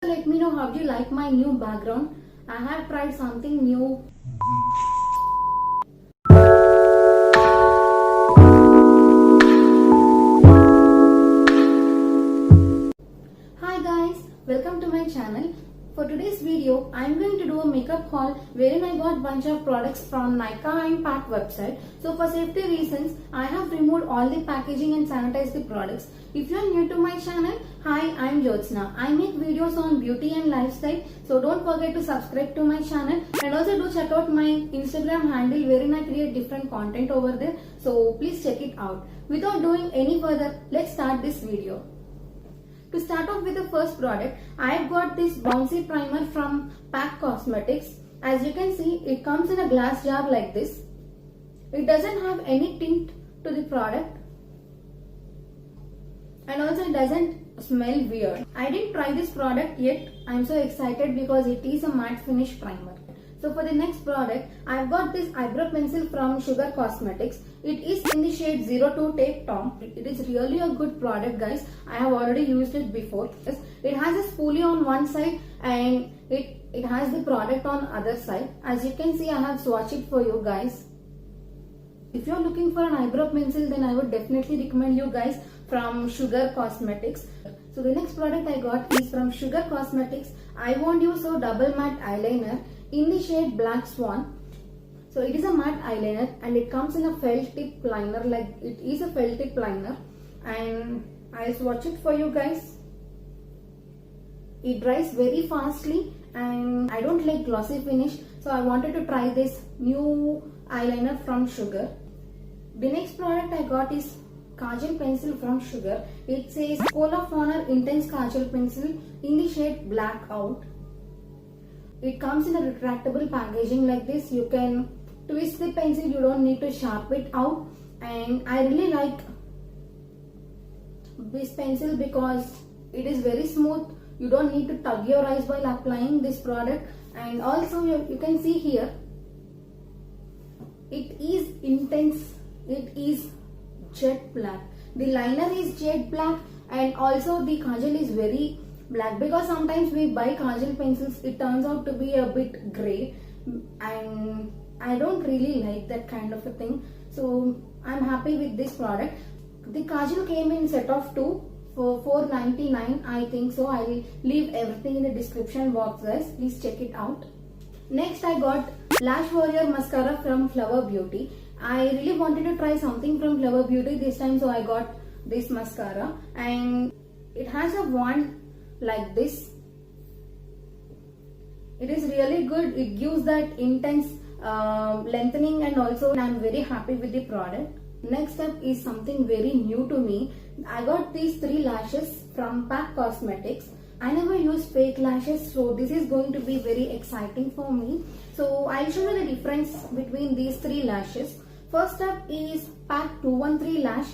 Let me know how do you like my new background. I have tried something new. Hi guys, welcome to my channel. For today's video, I am going to do a makeup haul wherein I got bunch of products from Nykaa and Pack website. So for safety reasons, I have removed all the packaging and sanitized the products. If you are new to my channel, hi, I am Jyotsna. I make videos on beauty and lifestyle. So don't forget to subscribe to my channel and also do check out my Instagram handle wherein I create different content over there. So please check it out. Without doing any further, let's start this video. To start off with the first product, I have got this bouncy primer from Pack Cosmetics. As you can see, it comes in a glass jar like this. It doesn't have any tint to the product and also it doesn't smell weird. I didn't try this product yet. I am so excited because it is a matte finish primer. So for the next product, I've got this eyebrow pencil from Sugar Cosmetics. It is in the shade 02 Take Tom. It is really a good product, guys. I have already used it before. It has a spoolie on one side and it has the product on other side. As you can see, I have swatched it for you guys. If you're looking for an eyebrow pencil, then I would definitely recommend you guys from Sugar Cosmetics. So the next product I got is from Sugar Cosmetics. I Want You So Double Matte Eyeliner in the shade Black Swan. So it is a matte eyeliner and it comes in a felt tip liner, like it is a felt tip liner, and I'll swatch it for you guys. It dries very fastly and I don't like glossy finish, so I wanted to try this new eyeliner from Sugar. The next product I got is Kajal pencil from Sugar. It says Code of Honor Intense Kajal pencil in the shade Black Out. It comes in a retractable packaging like this. You can twist the pencil, you don't need to sharp it out, and I really like this pencil because it is very smooth. You don't need to tug your eyes while applying this product, and also you can see here it is intense. It is jet black. The liner is jet black and also the kajal is very black, because sometimes we buy kajal pencils, it turns out to be a bit grey and I don't really like that kind of a thing. So I'm happy with this product. The kajal came in set of 2 for $4.99, I think so. I will leave everything in the description box, guys. Please check it out. Next I got Lash Warrior Mascara from Flower Beauty. I really wanted to try something from Flower Beauty this time, so I got this mascara and it has a wand like this. It is really good. It gives that intense lengthening, and also I'm very happy with the product. Next up is something very new to me. I got these 3 lashes from Pack Cosmetics. I never use fake lashes, so this is going to be very exciting for me. So I'll show you the difference between these 3 lashes. First up is Pack 213 lash.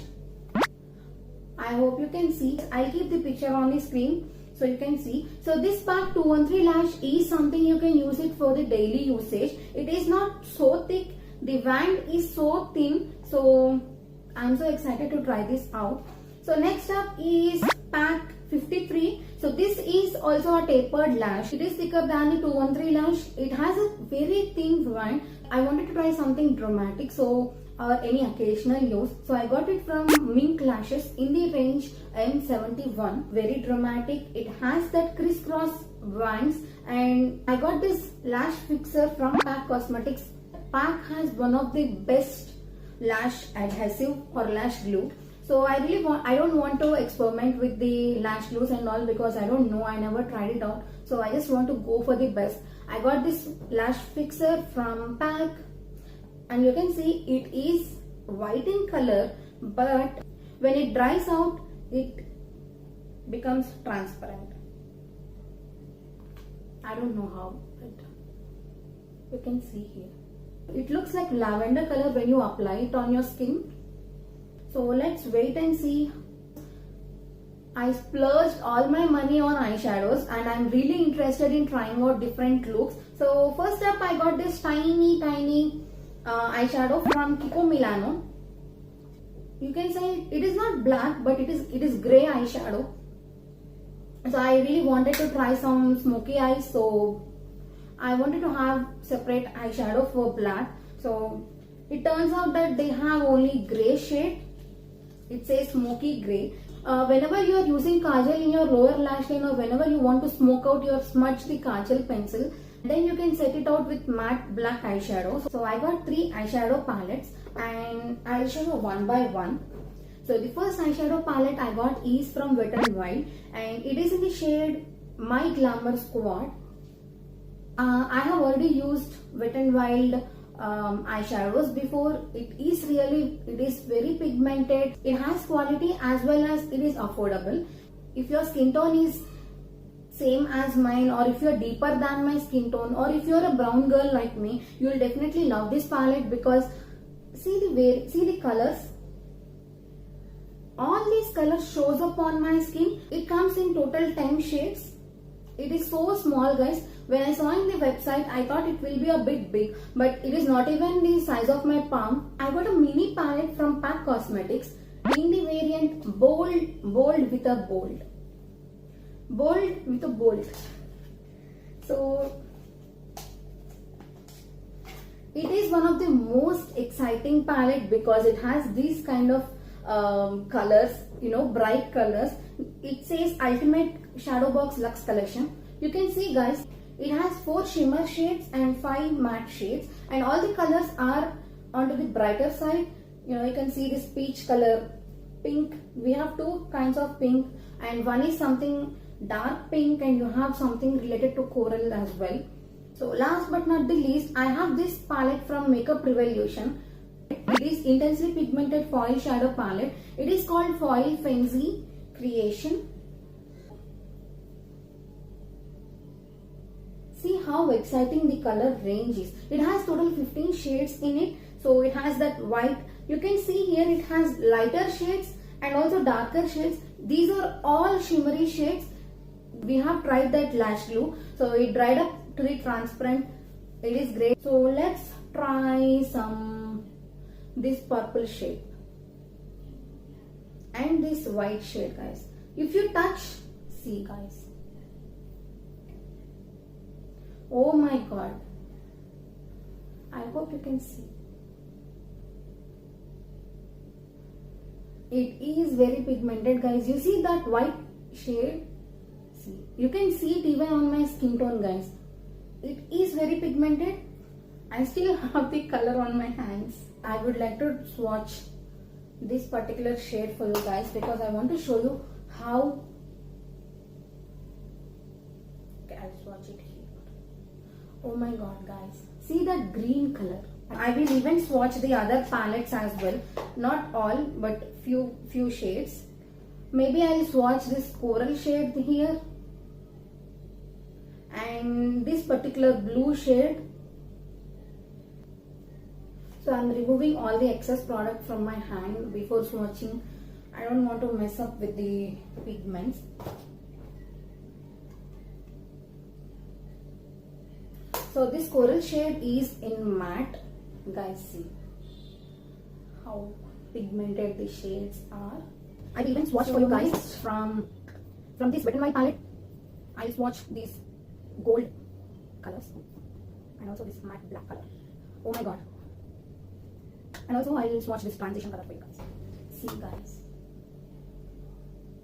I hope you can see. I'll keep the picture on the screen so you can see. So this Pack 213 lash is something you can use it for the daily usage. It is not so thick. The wand is so thin. So I'm so excited to try this out. So next up is Pack 53. So this is also a tapered lash. It is thicker than the 213 lash. It has a very thin wand. I wanted to try something dramatic, so any occasional use. So I got it from Mink Lashes in the range M71. Very dramatic. It has that crisscross wands, and I got this lash fixer from Pack Cosmetics. Pack has one of the best lash adhesive or lash glue. So I don't want to experiment with the lash glues and all because I don't know. I never tried it out. So I just want to go for the best. I got this lash fixer from Pack, and you can see it is white in color, but when it dries out, it becomes transparent. I don't know how, but you can see here. It looks like lavender color when you apply it on your skin. So let's wait and see. I splurged all my money on eyeshadows and I'm really interested in trying out different looks. So first up I got this tiny eyeshadow from Kiko Milano. You can say it is not black, but it is grey eyeshadow. So I really wanted to try some smoky eyes, so I wanted to have separate eyeshadow for black. So it turns out that they have only grey shade. It says smoky grey. Whenever you are using kajal in your lower lash line, or whenever you want to smoke out your smudge the kajal pencil, then you can set it out with matte black eyeshadow. So I got 3 eyeshadow palettes and I'll show you one by one. So the first eyeshadow palette I got is from Wet n Wild, and it is in the shade My Glamour Squad. I have already used Wet n Wild eyeshadows before. It is very pigmented. It has quality as well as it is affordable. If your skin tone is same as mine, or if you're deeper than my skin tone, or if you're a brown girl like me, you'll definitely love this palette, because see the colors. All these colors shows up on my skin. It comes in total 10 shades. It is so small, guys. When I saw in the website, I thought it will be a bit big, but it is not even the size of my palm. I got a mini palette from PAC Cosmetics in the variant bold with a bold. Bold with a bold. So it is one of the most exciting palette because it has these kind of colors, bright colors. It says Ultimate Shadow Box Luxe Collection. You can see, guys, it has 4 shimmer shades and 5 matte shades, and all the colors are onto the brighter side. You can see this peach color, pink. We have 2 kinds of pink, and one is something dark pink, and you have something related to coral as well. So last but not the least, I have this palette from Makeup Revolution. It is intensely pigmented foil shadow palette. It is called Foil Frenzy Creation. See how exciting the color range is. It has total 15 shades in it. So it has that white. You can see here it has lighter shades and also darker shades. These are all shimmery shades. We have tried that lash glue. So it dried up to the transparent. It is great. So let's try this purple shade and this white shade, guys. If you touch, see, guys. Oh my god. I hope you can see. It is very pigmented, guys. You see that white shade? See, you can see it even on my skin tone, guys. It is very pigmented. I still have the color on my hands. I would like to swatch this particular shade for you guys because I want to show you how. Okay, I'll swatch it here. Oh my god, guys. See that green color. I will even swatch the other palettes as well. Not all, but few shades. Maybe I'll swatch this coral shade here. And this particular blue shade. So I'm removing all the excess product from my hand before swatching. I don't want to mess up with the pigments. So this coral shade is in matte. Guys, see how pigmented the shades are. I will even swatch for you guys from this Wet n Wild palette. I'll swatch these gold colors and also this matte black color. Oh my god. And also I will swatch this transition color for you guys. See, guys.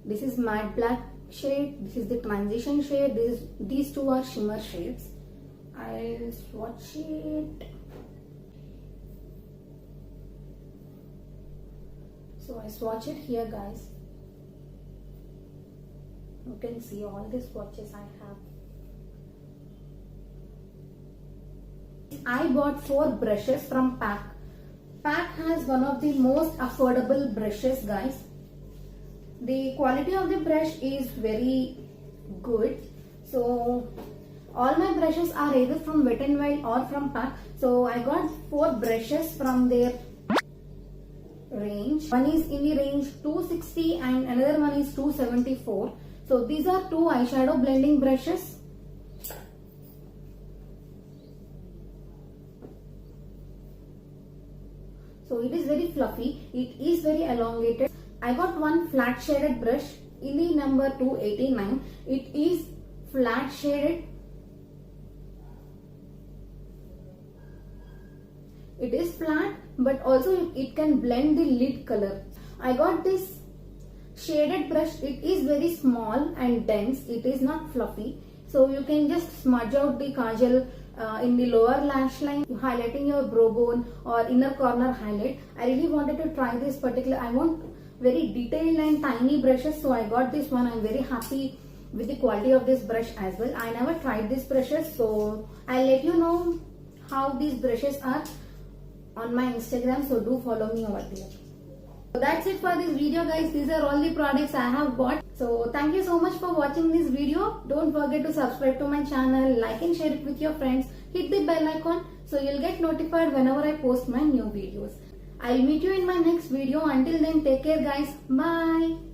This is matte black shade. This is the transition shade. These two are shimmer shades. I'll swatch it. So I swatch it here, guys. You can see all the swatches I have. I bought 4 brushes from PAC. PAC has one of the most affordable brushes, guys. The quality of the brush is very good. So all my brushes are either from Wet n Wild or from PAC. So I got 4 brushes from their range. One is in the range 260 and another one is 274. So these are 2 eyeshadow blending brushes. So it is very fluffy. It is very elongated. I got one flat shaded brush in the number 289. It is flat shaded. It is flat, but also it can blend the lid color. I got this shaded brush. It is very small and dense. It is not fluffy. So you can just smudge out the kajal in the lower lash line, highlighting your brow bone or inner corner highlight. I really wanted to try this particular. I want very detailed and tiny brushes, so I got this one. I'm very happy with the quality of this brush as well. I never tried these brushes, so I'll let you know how these brushes are on my Instagram, so do follow me over there. So that's it for this video, guys. These are all the products I have bought. So thank you so much for watching this video. Don't forget to subscribe to my channel, like and share it with your friends. Hit the bell icon so you'll get notified whenever I post my new videos. I'll meet you in my next video. Until then, take care, guys. Bye.